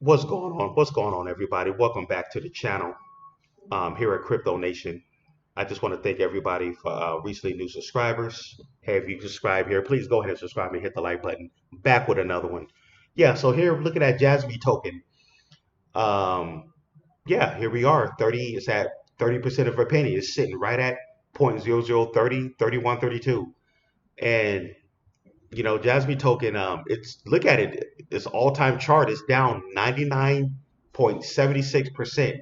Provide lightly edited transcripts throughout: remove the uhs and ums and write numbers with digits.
What's going on? What's going on, everybody? Welcome back to the channel here at Crypto Nation. I just want to thank everybody for recently new subscribers. Hey, if you subscribe here, please go ahead and subscribe and hit the like button. Back with another one. Yeah, so here looking at Jasmy token. Um, yeah, here we are. 30 is at 30% of a penny. It's sitting right at 0.0030, 31, 32. And Jasmy token, it's look at it. Its all-time chart is down 99.76%.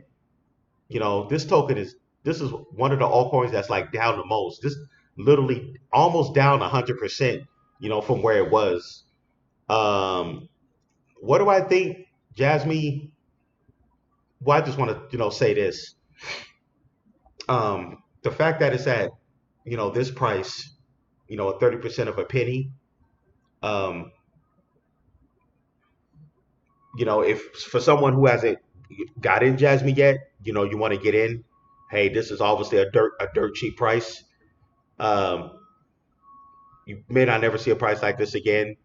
This is one of the altcoins that's like down the most. This literally almost down 100%, from where it was. Um, what do I think, Jasmy? Well, I just want to, say this. The fact that it's at, this price, 30% of a penny. Um, if for someone who hasn't got in Jasmy yet, you want to get in. Hey, this is obviously a dirt cheap price. Um, you may not never see a price like this again.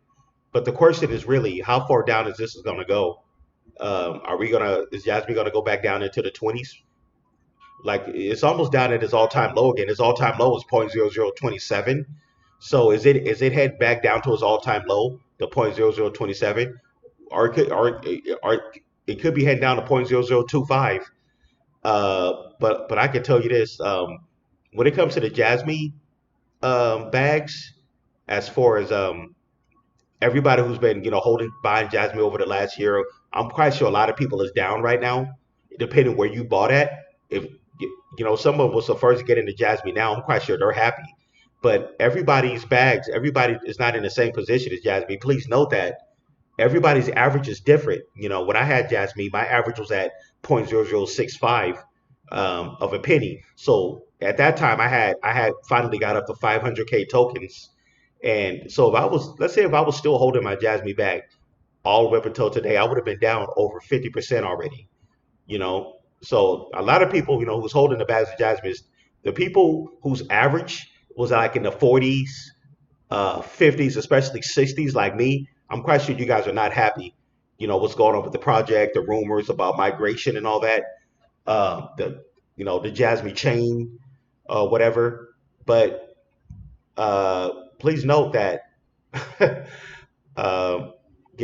But the question is really, how far down is this going to go? Is Jasmy gonna go back down into the 20s? Like it's almost down at its all-time low again. Its all-time low is 0.0027. So is it head back down to its all-time low, the 0.0027, or it could be heading down to 0.0025. But I can tell you this: when it comes to the Jasmy bags, as far as everybody who's been holding buying Jasmine over the last year, I'm quite sure a lot of people is down right now, depending where you bought at. If someone was the first to get into Jasmine now, I'm quite sure they're happy. But everybody is not in the same position as Jasmine. Please note that everybody's average is different. When I had Jasmine, my average was at 0.0065 of a penny. So at that time, I had finally got up to 500K tokens. And so let's say if I was still holding my Jasmine bag all the way up until today, I would have been down over 50% already. You know, so a lot of people, who's holding the bags of Jasmine, the people whose average was like in the 40s, 50s, especially 60s, like me. I'm quite sure you guys are not happy. What's going on with the project, the rumors about migration and all that. The Jasmine chain, whatever. But please note that um,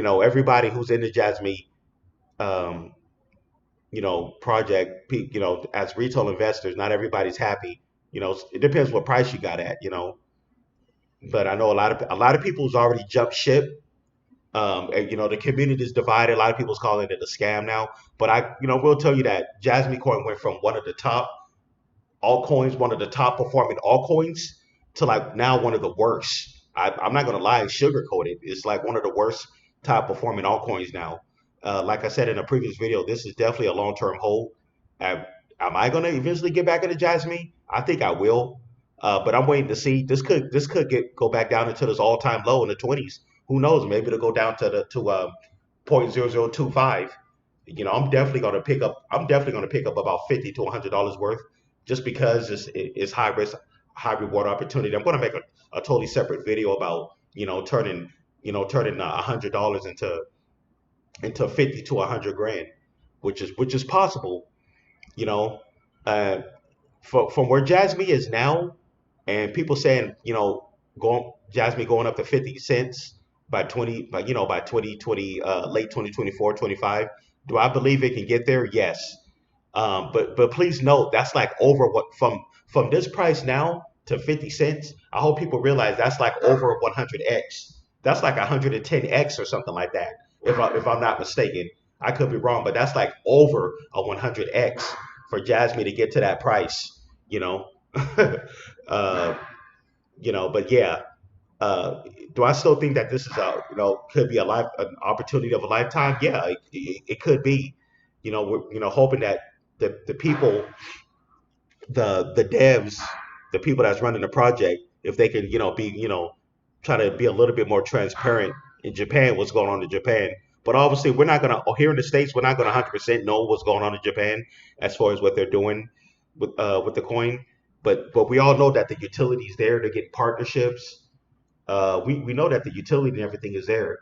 everybody who's in the Jasmine um, project, as retail investors, not everybody's happy. It depends what price you got at. But I know a lot of people's already jumped ship. And the community is divided. A lot of people's calling it a scam now. But I, will tell you that Jasmine Coin went from one of the top altcoins, one of the top performing altcoins, to like now one of the worst. I'm not gonna lie, sugarcoat it. It's like one of the worst top performing altcoins now. Like I said in a previous video, this is definitely a long term hold. Uh, am I gonna eventually get back into Jasmine? I think I will. But I'm waiting to see. This could go back down into this all time low in the 20s. Who knows? Maybe it'll go down to 0.0025. I'm definitely gonna pick up about $50 to $100 worth, just because it's high risk, high reward opportunity. I'm gonna make a totally separate video about turning $100 into 50 to 100 grand, which is possible. You know, uh, from where Jasmine is now, and people saying going Jasmine going up to 50 cents by 2020, late 2024, 25. Do I believe it can get there? Yes. But please note that's like over what from this price now to 50 cents. I hope people realize that's like over 100x. That's like 110x or something like that. If I'm not mistaken, I could be wrong, but that's like over a 100x for Jasmine to get to that price. You know, uh, but yeah. Do I still think that this is could be an opportunity of a lifetime? Yeah, it could be. We're hoping that the people, the devs, the people that's running the project, if they can be try to be a little bit more transparent in Japan, what's going on in Japan. But obviously, we're not gonna here in the states, we're not gonna 100% know what's going on in Japan as far as what they're doing with the coin. But we all know that the utility's there to get partnerships. We know that the utility and everything is there.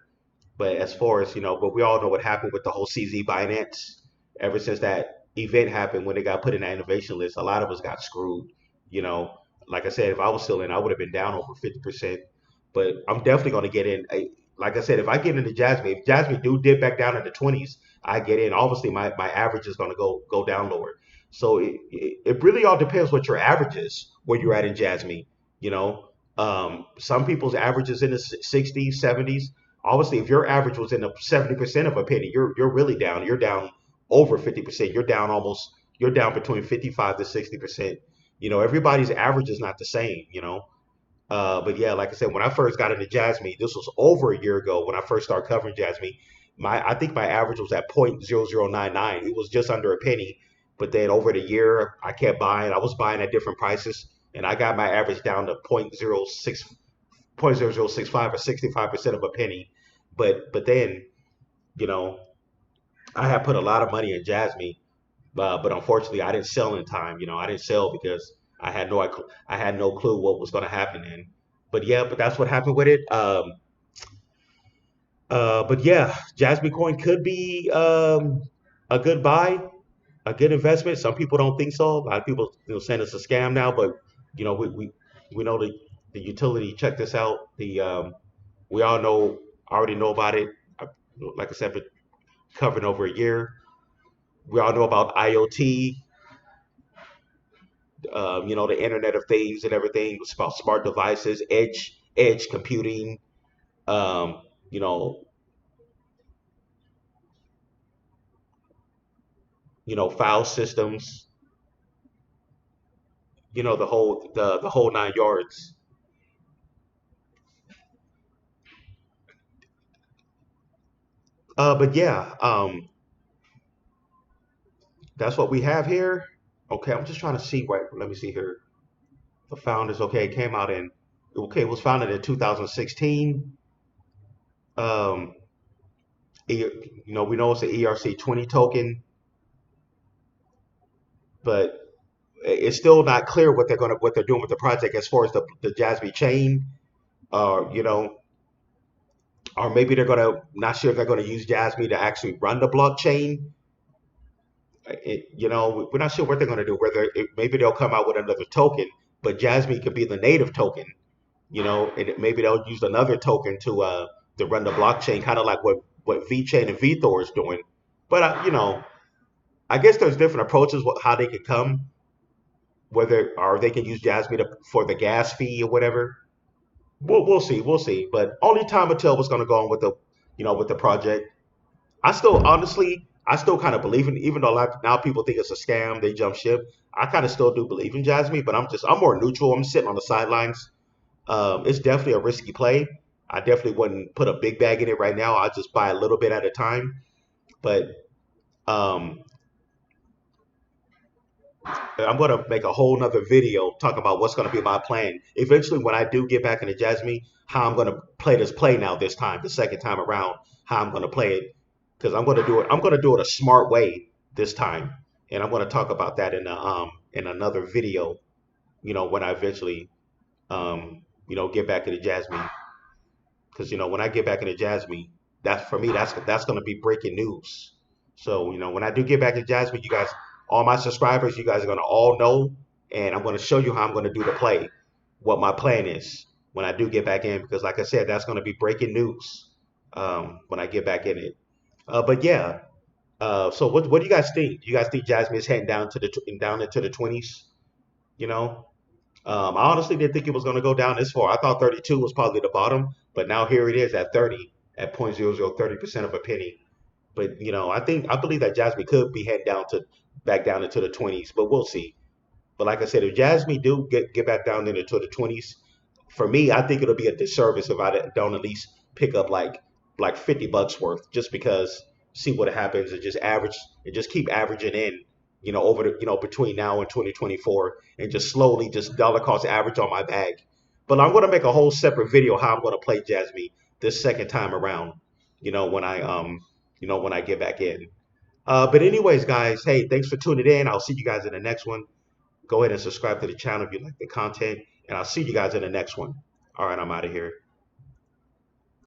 But as far as but we all know what happened with the whole CZ Binance. Ever since that event happened when they got put in that innovation list, a lot of us got screwed. You know, like I said, if I was still in, I would have been down over 50%. But I'm definitely going to get in. Like I said, if I get into Jasmine, if Jasmine do dip back down in the 20s, I get in. Obviously, my average is going to go down lower. So it really all depends what your average is, where you're at in Jasmine. You know, some people's averages in the 60s, 70s. Obviously, if your average was in the 70% of a penny, you're really down. You're down over 50%. You're down between 55 to 60%. Everybody's average is not the same. But yeah, like I said, when I first got into Jasmine, this was over a year ago when I first started covering Jasmine. I think my average was at 0.0099. It was just under a penny. But then over the year, I kept buying. I was buying at different prices, and I got my average down to 0.0065 or 65% of a penny. But then you know I had put a lot of money in Jasmine, but unfortunately I didn't sell in time. I didn't sell because I had no clue what was going to happen then. But yeah, but that's what happened with it. But yeah, Jasmine coin could be a good buy, a good investment. Some people don't think so. A lot of people saying it's a scam now, but we know the utility. Check this out. We all know already know about it. I- Like I said, been covering over a year. We all know about IoT, the Internet of Things and everything. It's about smart devices, edge computing, um, you know, file systems, the whole 9 yards. But yeah, that's what we have here. Okay, I'm just trying to see what. Let me see here. The founders. Okay, it came out in. Okay, it was founded in 2016. Um, we know it's an ERC20 token, but it's still not clear what they're doing with the project as far as the Jasmy chain, you know, or maybe they're gonna not sure if they're gonna use Jasmy to actually run the blockchain. We're not sure what they're gonna do. Maybe they'll come out with another token, but Jasmy could be the native token. And maybe they'll use another token to run the blockchain, kind of like what VeChain and VThor is doing. But I guess there's different approaches how they could come, whether or they can use Jasmy for the gas fee or whatever. We'll see, we'll see. But only time will tell what's going to go on with the project. I still kind of believe in, even though now people think it's a scam, they jump ship. I kind of still do believe in Jasmy, but I'm more neutral. I'm sitting on the sidelines. It's definitely a risky play. I definitely wouldn't put a big bag in it right now. I just buy a little bit at a time. But um, I'm gonna make a whole nother video talk about what's gonna be my plan. Eventually, when I do get back into Jasmine, how I'm gonna play this play now this time, the second time around, how I'm gonna play it. Because I'm gonna do it a smart way this time. And I'm gonna talk about that in another video, when I eventually get back into Jasmine. Because when I get back into Jasmine, that's for me. That's going to be breaking news. So when I do get back to Jasmine, you guys, all my subscribers, you guys are going to all know, and I'm going to show you how I'm going to do the play, what my plan is when I do get back in. Because like I said, that's going to be breaking news when I get back in it. But yeah. So what do you guys think? Do you guys think Jasmine is heading down into the 20s? You know, I honestly didn't think it was going to go down this far. I thought 32 was probably the bottom, but now here it is at 30, at 0.0030% of a penny. But I believe that Jasmine could be heading back down into the 20s, but we'll see. But like I said, if Jasmine do get back down into the 20s, for me, I think it'll be a disservice if I don't at least pick up like $50 worth, just because see what happens and just keep averaging in, over between now and 2024, and just slowly just dollar cost average on my bag. But I'm gonna make a whole separate video how I'm gonna play Jasmine this second time around. When I get back in. But anyways, guys, hey, thanks for tuning in. I'll see you guys in the next one. Go ahead and subscribe to the channel if you like the content, and I'll see you guys in the next one. All right, I'm out of here.